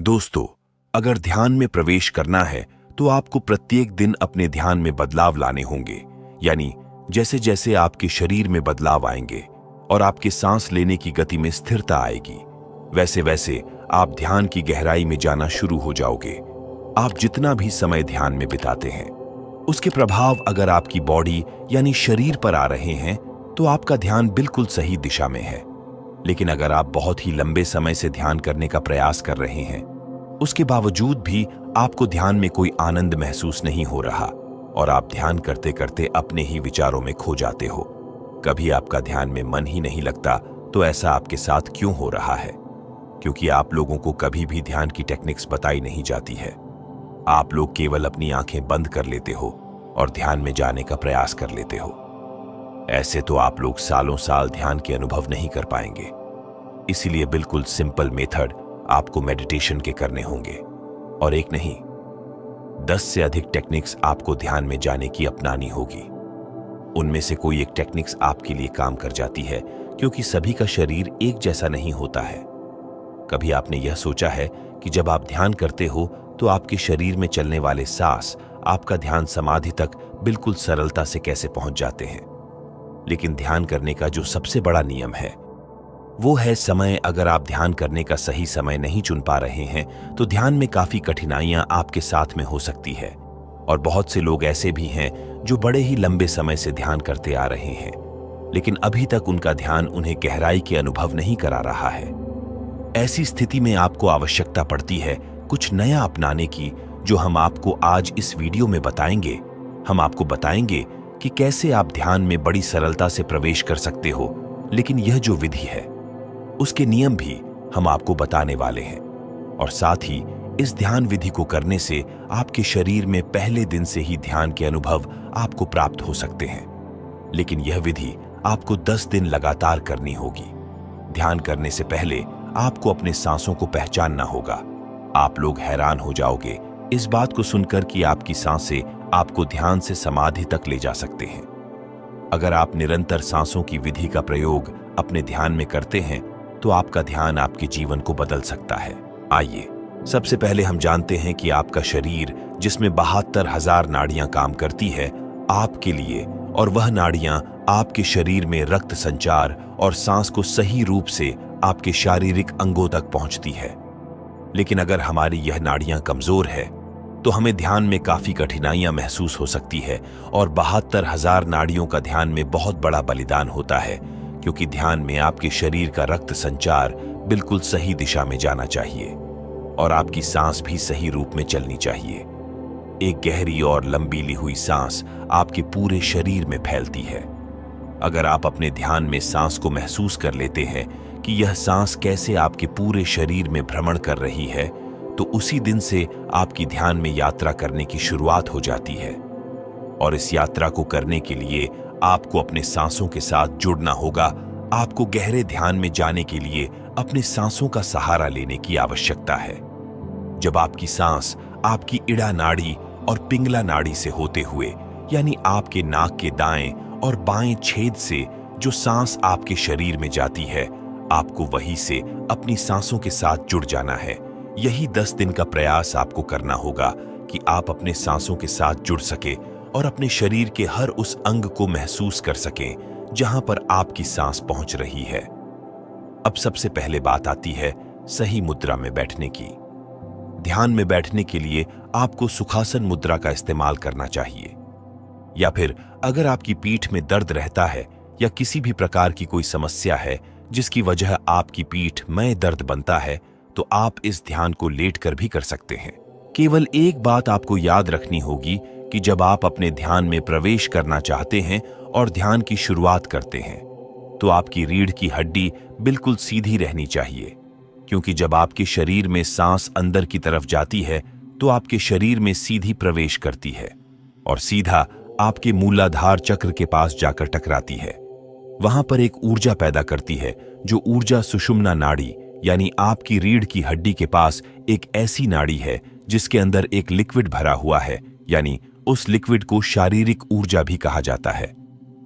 दोस्तों, अगर ध्यान में प्रवेश करना है तो आपको प्रत्येक दिन अपने ध्यान में बदलाव लाने होंगे। यानी जैसे जैसे आपके शरीर में बदलाव आएंगे और आपके सांस लेने की गति में स्थिरता आएगी, वैसे वैसे आप ध्यान की गहराई में जाना शुरू हो जाओगे। आप जितना भी समय ध्यान में बिताते हैं, उसके प्रभाव अगर आपकी बॉडी यानी शरीर पर आ रहे हैं तो आपका ध्यान बिल्कुल सही दिशा में है। लेकिन अगर आप बहुत ही लंबे समय से ध्यान करने का प्रयास कर रहे हैं, उसके बावजूद भी आपको ध्यान में कोई आनंद महसूस नहीं हो रहा और आप ध्यान करते करते अपने ही विचारों में खो जाते हो, कभी आपका ध्यान में मन ही नहीं लगता, तो ऐसा आपके साथ क्यों हो रहा है? क्योंकि आप लोगों को कभी भी ध्यान की टेक्निक्स बताई नहीं जाती है। आप लोग केवल अपनी आंखें बंद कर लेते हो और ध्यान में जाने का प्रयास कर लेते हो। ऐसे तो आप लोग सालों साल ध्यान के अनुभव नहीं कर पाएंगे। इसीलिए बिल्कुल सिंपल मेथड आपको मेडिटेशन के करने होंगे, और एक नहीं 10 से अधिक टेक्निक्स आपको ध्यान में जाने की अपनानी होगी। उनमें से कोई एक टेक्निक्स आपके लिए काम कर जाती है, क्योंकि सभी का शरीर एक जैसा नहीं होता है। कभी आपने यह सोचा है कि जब आप ध्यान करते हो तो आपके शरीर में चलने वाले सांस आपका ध्यान समाधि तक बिल्कुल सरलता से कैसे पहुंच जाते हैं? लेकिन ध्यान करने का जो सबसे बड़ा नियम है वो है समय। अगर आप ध्यान करने का सही समय नहीं चुन पा रहे हैं तो ध्यान में काफी कठिनाइयां आपके साथ में हो सकती है। और बहुत से लोग ऐसे भी हैं जो बड़े ही लंबे समय से ध्यान करते आ रहे हैं, लेकिन अभी तक उनका ध्यान उन्हें गहराई के अनुभव नहीं करा रहा है। ऐसी स्थिति में आपको आवश्यकता पड़ती है कुछ नया अपनाने की, जो हम आपको आज इस वीडियो में बताएंगे। हम आपको बताएंगे कि कैसे आप ध्यान में बड़ी सरलता से प्रवेश कर सकते हो, लेकिन यह जो विधि है उसके नियम भी हम आपको बताने वाले हैं। और साथ ही इस ध्यान विधि को करने से आपके शरीर में पहले दिन से ही ध्यान के अनुभव आपको प्राप्त हो सकते हैं। लेकिन यह विधि आपको 10 दिन लगातार करनी होगी। ध्यान करने से पहले आपको अपने सांसों को पहचानना होगा। आप लोग हैरान हो जाओगे इस बात को सुनकर कि आपकी सांसें आपको ध्यान से समाधि तक ले जा सकते हैं। अगर आप निरंतर सांसों की विधि का प्रयोग अपने ध्यान में करते हैं तो आपका ध्यान आपके जीवन को बदल सकता है। आइए सबसे पहले हम जानते हैं कि आपका शरीर, जिसमें 72,000 नाड़ियां काम करती है आपके लिए, और वह नाड़ियां आपके शरीर में रक्त संचार और सांस को सही रूप से आपके शारीरिक अंगों तक पहुंचती है। लेकिन अगर हमारी यह नाड़ियां कमजोर है तो हमें ध्यान में काफी कठिनाइयां महसूस हो सकती है। और 72,000 नाड़ियों का ध्यान में बहुत बड़ा बलिदान होता है, क्योंकि ध्यान में आपके शरीर का रक्त संचार बिल्कुल सही दिशा में जाना चाहिए और आपकी सांस भी सही रूप में चलनी चाहिए। एक गहरी और लंबी ली हुई सांस आपके पूरे शरीर में फैलती है। अगर आप अपने ध्यान में सांस को महसूस कर लेते हैं कि यह सांस कैसे आपके पूरे शरीर में भ्रमण कर रही है, तो उसी दिन से आपकी ध्यान में यात्रा करने की शुरुआत हो जाती है। और इस यात्रा को करने के लिए आपको अपने सांसों के साथ जुड़ना होगा। आपको गहरे ध्यान में जाने के लिए अपने सांसों का सहारा लेने की आवश्यकता है। जब आपकी सांस आपकी इड़ा नाड़ी और पिंगला नाड़ी से होते हुए, यानी आपके नाक के दाएं और बाएं छेद से जो सांस आपके शरीर में जाती है, आपको वहीं से अपनी सांसों के साथ जुड़ जाना है। यही 10 दिन का प्रयास आपको करना होगा कि आप अपने सांसों के साथ जुड़ सके और अपने शरीर के हर उस अंग को महसूस कर सकें जहां पर आपकी सांस पहुंच रही है। अब सबसे पहले बात आती है सही मुद्रा में बैठने की। ध्यान में बैठने के लिए आपको सुखासन मुद्रा का इस्तेमाल करना चाहिए, या फिर अगर आपकी पीठ में दर्द रहता है या किसी भी प्रकार की कोई समस्या है जिसकी वजह आपकी पीठ में दर्द बनता है, तो आप इस ध्यान को लेटकर भी कर सकते हैं। केवल एक बात आपको याद रखनी होगी कि जब आप अपने ध्यान में प्रवेश करना चाहते हैं और ध्यान की शुरुआत करते हैं, तो आपकी रीढ़ की हड्डी बिल्कुल सीधी रहनी चाहिए, क्योंकि जब आपके शरीर में सांस अंदर की तरफ जाती है तो आपके शरीर में सीधी प्रवेश करती है और सीधा आपके मूलाधार चक्र के पास जाकर टकराती है। वहां पर एक ऊर्जा पैदा करती है, जो ऊर्जा सुषुम्ना नाड़ी यानी आपकी रीढ़ की हड्डी के पास एक ऐसी नाड़ी है जिसके अंदर एक लिक्विड भरा हुआ है, यानी उस लिक्विड को शारीरिक ऊर्जा भी कहा जाता है।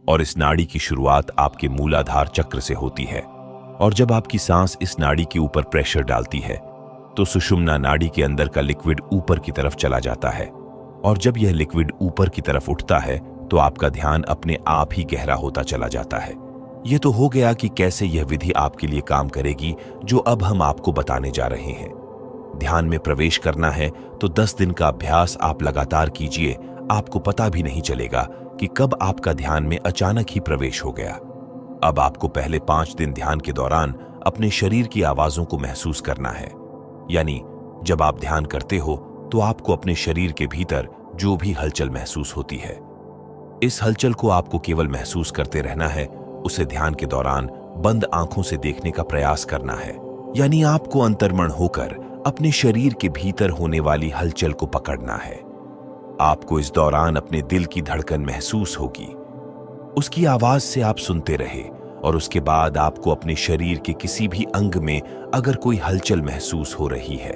और इस नाड़ी की शुरुआत आपके मूलाधार चक्र से होती है। और जब आपकी सांस इस नाड़ी के ऊपर प्रेशर डालती है तो सुषुम्ना नाड़ी के अंदर का लिक्विड ऊपर की तरफ चला जाता है, और जब यह लिक्विड ऊपर की तरफ उठता है तो आपका ध्यान अपने आप ही गहरा होता चला जाता है। यह तो हो गया कि कैसे यह विधि आपके लिए काम करेगी, जो अब हम आपको बताने जा रहे हैं। ध्यान में प्रवेश करना है तो 10 दिन का अभ्यास आप लगातार कीजिए। आपको पता भी नहीं चलेगा कि कब आपका ध्यान में अचानक ही प्रवेश हो गया। अब आपको पहले 5 दिन ध्यान के दौरान अपने शरीर की आवाजों को महसूस करना है। यानी जब आप ध्यान करते हो तो आपको अपने शरीर के भीतर जो भी हलचल महसूस होती है, इस हलचल को आपको केवल महसूस करते रहना है। उसे ध्यान के दौरान बंद आंखों से देखने का प्रयास करना है। यानी आपको अंतर्मन होकर अपने शरीर के भीतर होने वाली हलचल को पकड़ना है। आपको इस दौरान अपने दिल की धड़कन महसूस होगी। उसकी आवाज से आप सुनते रहे, और उसके बाद आपको अपने शरीर के किसी भी अंग में अगर कोई हलचल महसूस हो रही है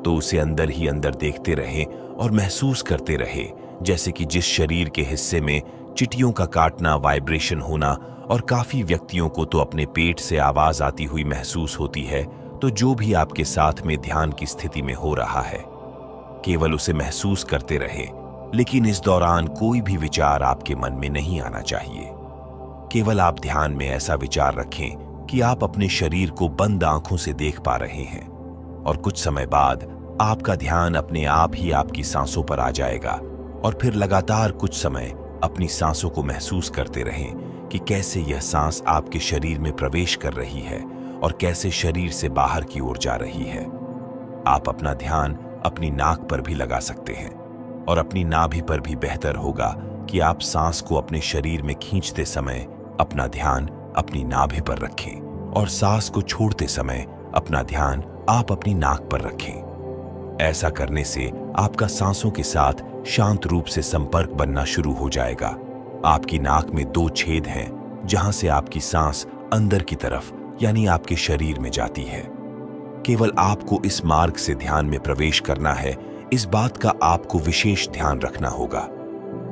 तो उसे अंदर ही अंदर देखते रहें और महसूस करते रहे, जैसे कि जिस शरीर के हिस्से में चींटियों का काटना, वाइब्रेशन होना, और काफी व्यक्तियों को तो अपने पेट से आवाज आती हुई महसूस होती है। तो जो भी आपके साथ में ध्यान की स्थिति में हो रहा है, केवल उसे महसूस करते रहे, लेकिन इस दौरान कोई भी विचार आपके मन में नहीं आना चाहिए। केवल आप ध्यान में ऐसा विचार रखें कि आप अपने शरीर को बंद आंखों से देख पा रहे हैं, और कुछ समय बाद आपका ध्यान अपने आप ही आपकी सांसों पर आ जाएगा। और फिर लगातार कुछ समय अपनी सांसों को महसूस करते रहें कि कैसे यह सांस आपके शरीर में प्रवेश कर रही है और कैसे शरीर से बाहर की ओर जा रही है। आप अपना ध्यान अपनी नाक पर भी लगा सकते हैं, और अपनी नाभि पर भी बेहतर होगा कि आप सांस को अपने शरीर में खींचते समय अपना ध्यान अपनी नाभि पर रखें, और सांस को छोड़ते समय अपना ध्यान आप अपनी नाक पर रखें। ऐसा करने से आपका सांसों के साथ शांत रूप से संपर्क बनना शुरू हो जाएगा। आपकी नाक में 2 छेद हैं जहां से आपकी सांस अंदर की तरफ यानी आपके शरीर में जाती है। केवल आपको इस मार्ग से ध्यान में प्रवेश करना है। इस बात का आपको विशेष ध्यान रखना होगा।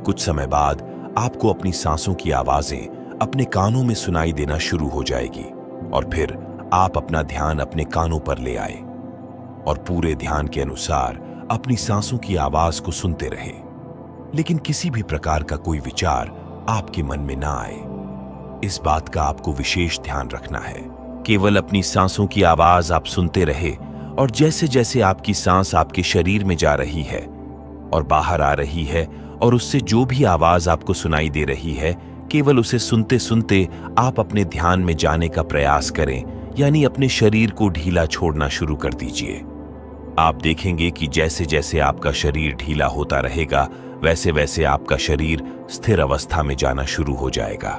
कुछ समय बाद आपको अपनी सांसों की आवाजें अपने कानों में सुनाई देना शुरू हो जाएगी, और फिर आप अपना ध्यान अपने कानों पर ले आए और पूरे ध्यान के अनुसार अपनी सांसों की आवाज को सुनते रहे, लेकिन किसी भी प्रकार का कोई विचार आपके मन में ना आए। इस बात का आपको विशेष ध्यान रखना है। केवल अपनी सांसों की आवाज आप सुनते रहे, और जैसे जैसे आपकी सांस आपके शरीर में जा रही है और बाहर आ रही है, और उससे जो भी आवाज आपको सुनाई दे रही है, केवल उसे सुनते सुनते आप अपने ध्यान में जाने का प्रयास करें। यानी अपने शरीर को ढीला छोड़ना शुरू कर दीजिए। आप देखेंगे कि जैसे जैसे आपका शरीर ढीला होता रहेगा, वैसे वैसे आपका शरीर स्थिर अवस्था में जाना शुरू हो जाएगा।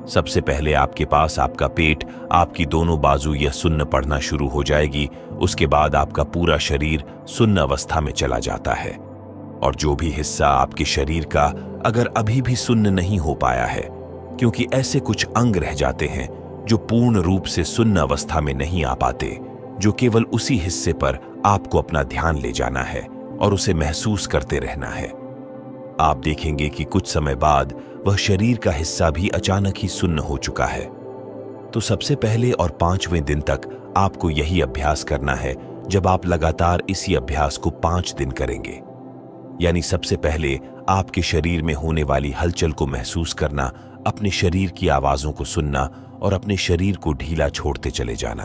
सबसे पहले आपके पास आपका पेट, आपकी दोनों बाजू यह सुन्न पड़ना शुरू हो जाएगी। उसके बाद आपका पूरा शरीर सुन्न अवस्था में चला जाता है, और जो भी हिस्सा आपके शरीर का अगर अभी भी सुन्न नहीं हो पाया है, क्योंकि ऐसे कुछ अंग रह जाते हैं जो पूर्ण रूप से सुन्न अवस्था में नहीं आ पाते, जो केवल उसी हिस्से पर आपको अपना ध्यान ले जाना है और उसे महसूस करते रहना है। आप देखेंगे कि कुछ समय बाद वह शरीर का हिस्सा भी अचानक ही सुन्न हो चुका है। तो सबसे पहले और 5वें दिन तक आपको यही अभ्यास करना है। जब आप लगातार इसी अभ्यास को 5 दिन करेंगे, यानी सबसे पहले आपके शरीर में होने वाली हलचल को महसूस करना, अपने शरीर की आवाजों को सुनना और अपने शरीर को ढीला छोड़ते चले जाना।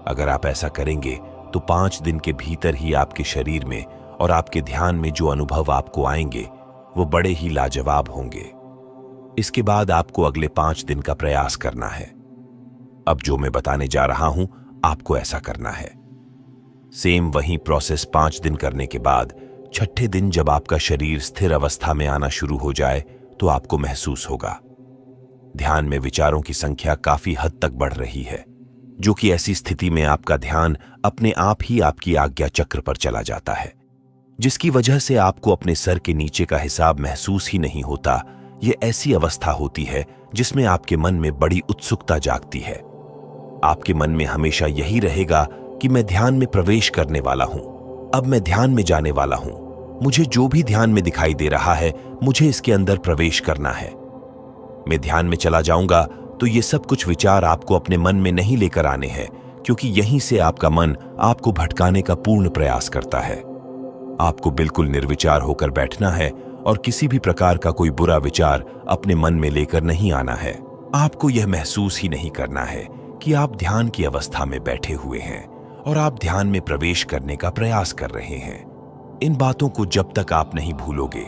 अगर आप ऐसा करेंगे तो 5 दिन के भीतर ही आपके शरीर में और आपके ध्यान में जो अनुभव आपको आएंगे वो बड़े ही लाजवाब होंगे। इसके बाद आपको अगले 5 दिन का प्रयास करना है। अब जो मैं बताने जा रहा हूं, आपको ऐसा करना है। सेम वही प्रोसेस 5 दिन करने के बाद 6ठे दिन जब आपका शरीर स्थिर अवस्था में आना शुरू हो जाए तो आपको महसूस होगा ध्यान में विचारों की संख्या काफी हद तक बढ़ रही है, जो कि ऐसी स्थिति में आपका ध्यान अपने आप ही आपकी आज्ञा चक्र पर चला जाता है, जिसकी वजह से आपको अपने सर के नीचे का हिसाब महसूस ही नहीं होता। यह ऐसी अवस्था होती है जिसमें आपके मन में बड़ी उत्सुकता जागती है। आपके मन में हमेशा यही रहेगा कि मैं ध्यान में प्रवेश करने वाला हूं, अब मैं ध्यान में जाने वाला हूं, मुझे जो भी ध्यान में दिखाई दे रहा है मुझे इसके अंदर प्रवेश करना है। मैं ध्यान में चला जाऊंगा तो ये सब कुछ विचार आपको अपने मन में नहीं लेकर आने हैं, क्योंकि यहीं से आपका मन आपको भटकाने का पूर्ण प्रयास करता है। आपको बिल्कुल निर्विचार होकर बैठना है और किसी भी प्रकार का कोई बुरा विचार अपने मन में लेकर नहीं आना है। आपको यह महसूस ही नहीं करना है कि आप ध्यान की अवस्था में बैठे हुए हैं और आप ध्यान में प्रवेश करने का प्रयास कर रहे हैं। इन बातों को जब तक आप नहीं भूलोगे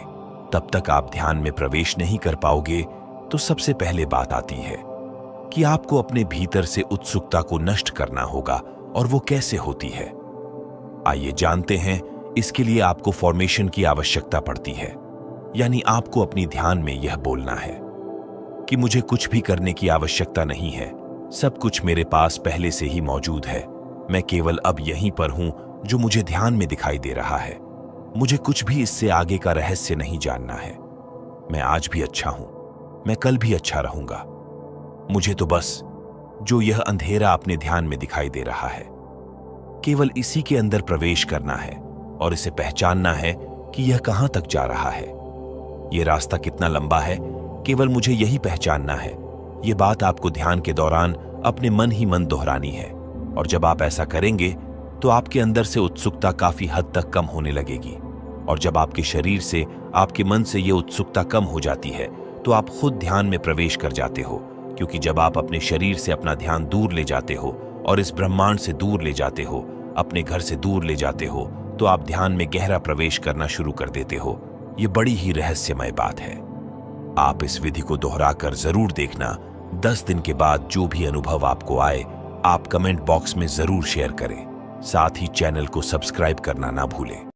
तब तक आप ध्यान में प्रवेश नहीं कर पाओगे। तो सबसे पहले बात आती है कि आपको अपने भीतर से उत्सुकता को नष्ट करना होगा, और वो कैसे होती है आइए जानते हैं। इसके लिए आपको फॉर्मेशन की आवश्यकता पड़ती है, यानी आपको अपनी ध्यान में यह बोलना है कि मुझे कुछ भी करने की आवश्यकता नहीं है, सब कुछ मेरे पास पहले से ही मौजूद है। मैं केवल अब यहीं पर हूं जो मुझे ध्यान में दिखाई दे रहा है। मुझे कुछ भी इससे आगे का रहस्य नहीं जानना है। मैं आज भी अच्छा हूं, मैं कल भी अच्छा रहूंगा। मुझे तो बस जो यह अंधेरा अपने ध्यान में दिखाई दे रहा है, केवल इसी के अंदर प्रवेश करना है और इसे पहचानना है कि यह कहां तक जा रहा है। यह रास्ता कितना लंबा है, केवल मुझे यही पहचानना है। यह बात आपको ध्यान के दौरान अपने मन ही मन दोहरानी है, और जब आप ऐसा करेंगे तो आपके अंदर से उत्सुकता काफी हद तक कम होने लगेगी। और जब आपके शरीर से, आपके मन से यह उत्सुकता कम हो जाती है तो आप खुद ध्यान में प्रवेश कर जाते हो। क्योंकि जब आप अपने शरीर से अपना ध्यान दूर ले जाते हो और इस ब्रह्मांड से दूर ले जाते हो, अपने घर से दूर ले जाते हो, तो आप ध्यान में गहरा प्रवेश करना शुरू कर देते हो। यह बड़ी ही रहस्यमय बात है। आप इस विधि को दोहराकर जरूर देखना। 10 दिन के बाद जो भी अनुभव आपको आए, आप कमेंट बॉक्स में जरूर शेयर करें। साथ ही चैनल को सब्सक्राइब करना ना भूलें।